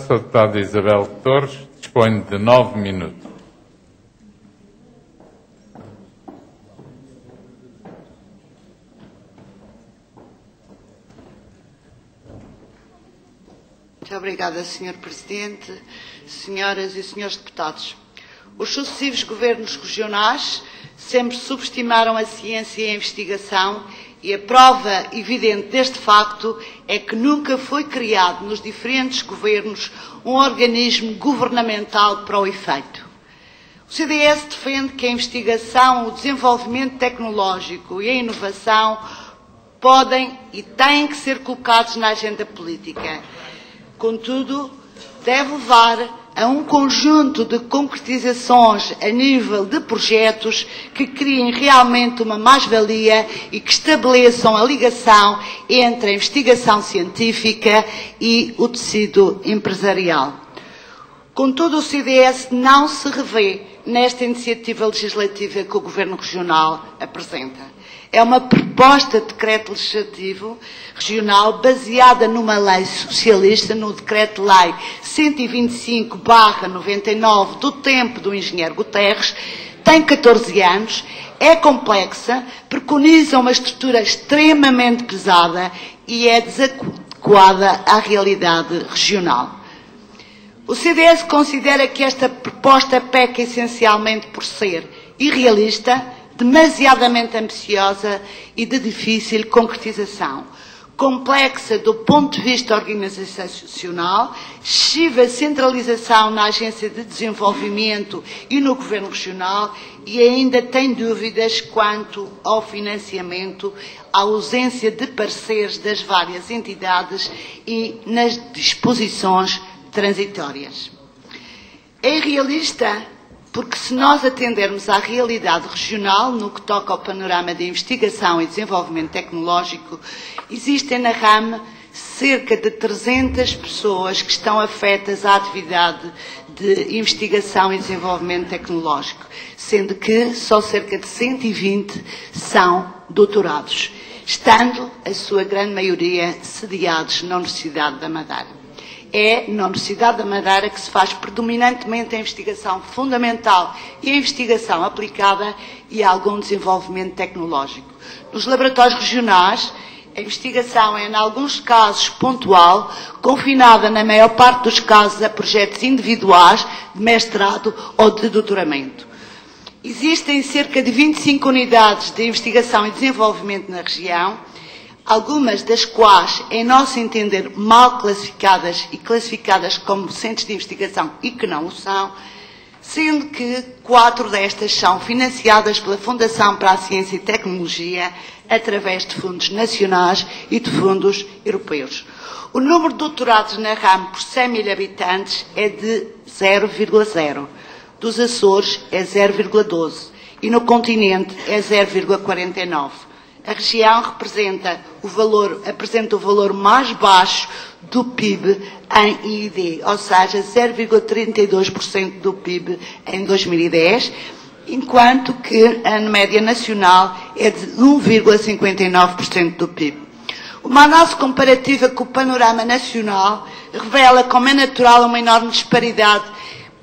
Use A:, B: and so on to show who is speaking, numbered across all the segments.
A: A deputada Isabel Torres dispõe de 9 minutos.
B: Muito obrigada, Sr. Presidente, senhoras e senhores deputados. Os sucessivos governos regionais sempre subestimaram a ciência e a investigação e a prova evidente deste facto é que nunca foi criado nos diferentes governos um organismo governamental para o efeito. O CDS defende que a investigação, o desenvolvimento tecnológico e a inovação podem e têm que ser colocados na agenda política. Contudo, deve levar a um conjunto de concretizações a nível de projetos que criem realmente uma mais-valia e que estabeleçam a ligação entre a investigação científica e o tecido empresarial. Contudo, o CDS não se revê nesta iniciativa legislativa que o Governo Regional apresenta. É uma proposta de decreto legislativo regional baseada numa lei socialista, no decreto-lei 125/99 do tempo do engenheiro Guterres, tem 14 anos, é complexa, preconiza uma estrutura extremamente pesada e é desadequada à realidade regional. O CDS considera que esta proposta peca essencialmente por ser irrealista, demasiadamente ambiciosa e de difícil concretização, complexa do ponto de vista organizacional, excessiva centralização na Agência de Desenvolvimento e no Governo Regional e ainda tem dúvidas quanto ao financiamento, à ausência de parceiros das várias entidades e nas disposições transitórias. É irrealista porque, se nós atendermos à realidade regional, no que toca ao panorama de investigação e desenvolvimento tecnológico, existem na RAM cerca de 300 pessoas que estão afetas à atividade de investigação e desenvolvimento tecnológico, sendo que só cerca de 120 são doutorados, estando a sua grande maioria sediados na Universidade da Madeira. É na Universidade da Madeira que se faz predominantemente a investigação fundamental e a investigação aplicada e algum desenvolvimento tecnológico. Nos laboratórios regionais, a investigação é, em alguns casos, pontual, confinada, na maior parte dos casos, a projetos individuais de mestrado ou de doutoramento. Existem cerca de 25 unidades de investigação e desenvolvimento na região, algumas das quais, em nosso entender, mal classificadas e classificadas como centros de investigação e que não o são, sendo que 4 destas são financiadas pela Fundação para a Ciência e Tecnologia através de fundos nacionais e de fundos europeus. O número de doutorados na RAM por 100 mil habitantes é de 0,0. Dos Açores é 0,12 e no continente é 0,49. A região apresenta o valor mais baixo do PIB em IID, ou seja, 0,32% do PIB em 2010, enquanto que a média nacional é de 1,59% do PIB. Uma análise comparativa com o panorama nacional revela, como é natural, uma enorme disparidade,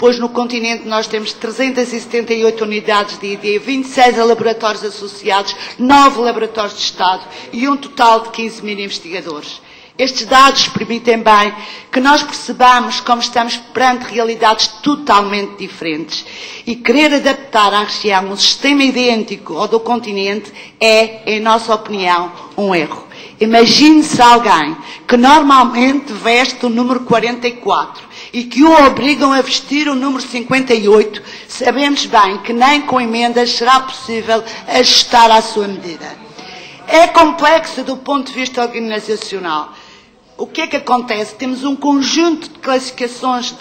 B: pois no continente nós temos 378 unidades de ID, 26 laboratórios associados, 9 laboratórios de Estado e um total de 15 mil investigadores. Estes dados permitem bem que nós percebamos como estamos perante realidades totalmente diferentes e querer adaptar à região um sistema idêntico ao do continente é, em nossa opinião, um erro. Imagine-se alguém que normalmente veste o número 44 e que o obrigam a vestir o número 58, sabemos bem que nem com emendas será possível ajustar à sua medida. É complexo do ponto de vista organizacional. O que é que acontece? Temos um conjunto de classificações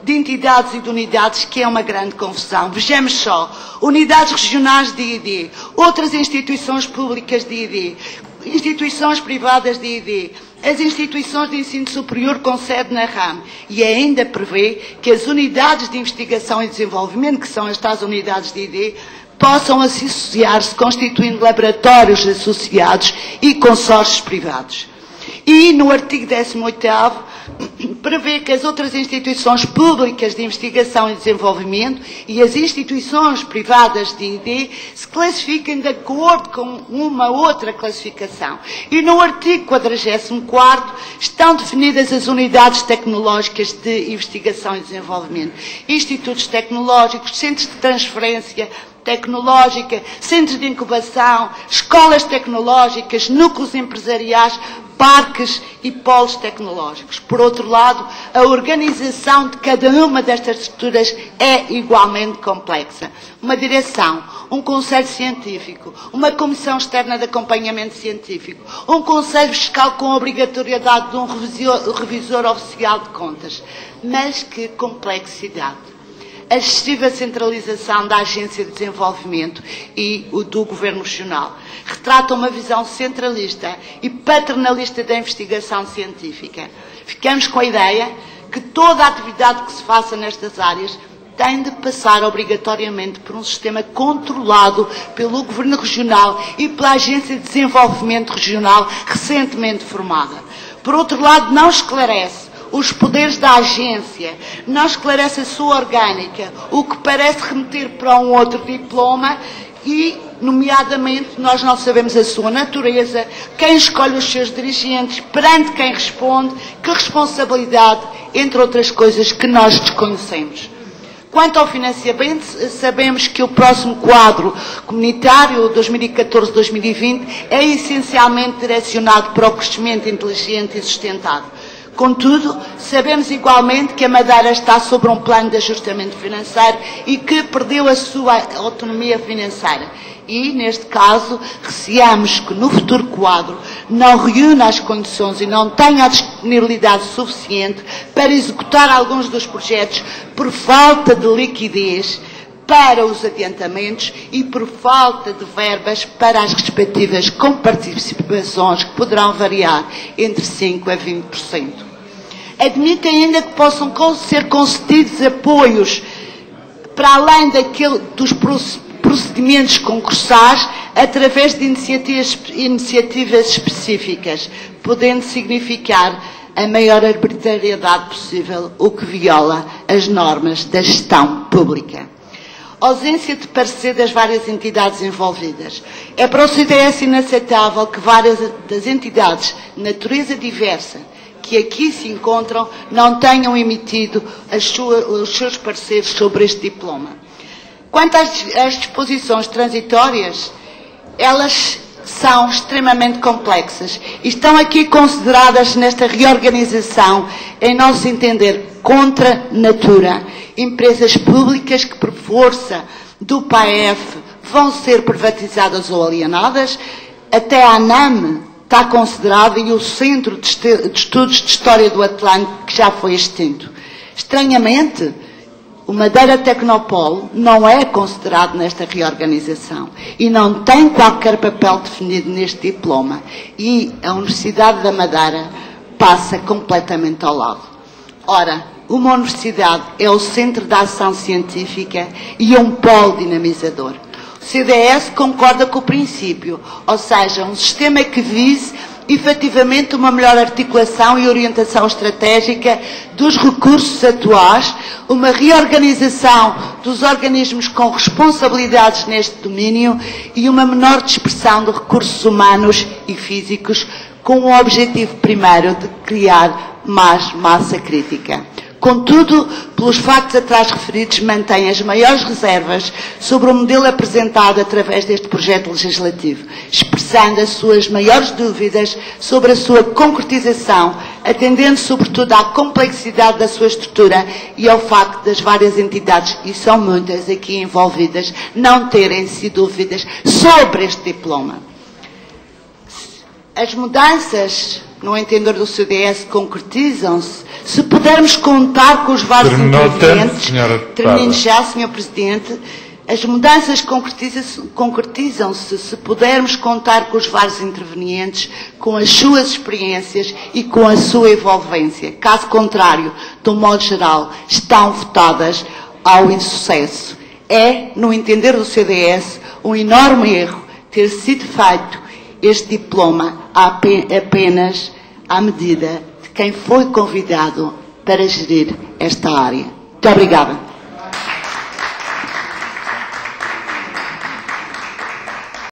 B: de entidades e de unidades que é uma grande confusão. Vejamos só, unidades regionais de ID, outras instituições públicas de ID, instituições privadas de ID, as instituições de ensino superior com sede na RAM e ainda prevê que as unidades de investigação e desenvolvimento, que são as tais unidades de ID, possam associar-se constituindo laboratórios associados e consórcios privados. E no artigo 18º prevê que as outras instituições públicas de investigação e desenvolvimento e as instituições privadas de ID se classifiquem de acordo com uma outra classificação. E no artigo 44º estão definidas as unidades tecnológicas de investigação e desenvolvimento, institutos tecnológicos, centros de transferência tecnológica, centros de incubação, escolas tecnológicas, núcleos empresariais, parques e polos tecnológicos. Por outro lado, a organização de cada uma destas estruturas é igualmente complexa. Uma direção, um conselho científico, uma comissão externa de acompanhamento científico, um conselho fiscal com a obrigatoriedade de um revisor oficial de contas. Mas que complexidade! A excessiva centralização da Agência de Desenvolvimento e o do Governo Regional retrata uma visão centralista e paternalista da investigação científica. Ficamos com a ideia que toda a atividade que se faça nestas áreas tem de passar obrigatoriamente por um sistema controlado pelo Governo Regional e pela Agência de Desenvolvimento Regional recentemente formada. Por outro lado, não esclarece os poderes da agência, não esclarece a sua orgânica, o que parece remeter para um outro diploma e, nomeadamente, nós não sabemos a sua natureza, quem escolhe os seus dirigentes, perante quem responde, que responsabilidade, entre outras coisas que nós desconhecemos. Quanto ao financiamento, sabemos que o próximo quadro comunitário 2014-2020 é essencialmente direcionado para o crescimento inteligente e sustentado. Contudo, sabemos igualmente que a Madeira está sobre um plano de ajustamento financeiro e que perdeu a sua autonomia financeira. E, neste caso, receamos que no futuro quadro não reúna as condições e não tenha a disponibilidade suficiente para executar alguns dos projetos por falta de liquidez para os adiantamentos e por falta de verbas para as respectivas comparticipações que poderão variar entre 5% a 20%. Admite ainda que possam ser concedidos apoios para além dos procedimentos concursais através de iniciativas específicas, podendo significar a maior arbitrariedade possível, o que viola as normas da gestão pública. Ausência de parecer das várias entidades envolvidas. É para o CDS inaceitável que várias das entidades de natureza diversa que aqui se encontram não tenham emitido os seus pareceres sobre este diploma. Quanto às disposições transitórias, elas são extremamente complexas e estão aqui consideradas nesta reorganização, em nosso entender, contra natura. Empresas públicas que, por força do PAEF, vão ser privatizadas ou alienadas, até a ANAM está considerada e o Centro de Estudos de História do Atlântico, que já foi extinto. Estranhamente, o Madeira Tecnopolo não é considerado nesta reorganização e não tem qualquer papel definido neste diploma. E a Universidade da Madeira passa completamente ao lado. Ora, uma universidade é o centro da ação científica e um polo dinamizador. O CDS concorda com o princípio, ou seja, um sistema que vise efetivamente uma melhor articulação e orientação estratégica dos recursos atuais, uma reorganização dos organismos com responsabilidades neste domínio e uma menor dispersão de recursos humanos e físicos, com o objetivo primeiro de criar mais massa crítica. Contudo, pelos factos atrás referidos, mantém as maiores reservas sobre o modelo apresentado através deste projeto legislativo, expressando as suas maiores dúvidas sobre a sua concretização, atendendo sobretudo à complexidade da sua estrutura e ao facto das várias entidades, e são muitas aqui envolvidas, não terem-se dúvidas sobre este diploma. As mudanças, no entender do CDS, concretizam-se se pudermos contar com os vários intervenientes. Termino já, Sr. Presidente. As mudanças concretizam-se se pudermos contar com os vários intervenientes, com as suas experiências e com a sua envolvência. Caso contrário, de um modo geral, estão votadas ao insucesso. É, no entender do CDS, um enorme erro ter sido feito este diploma apenas à medida de quem foi convidado para gerir esta área. Muito obrigada.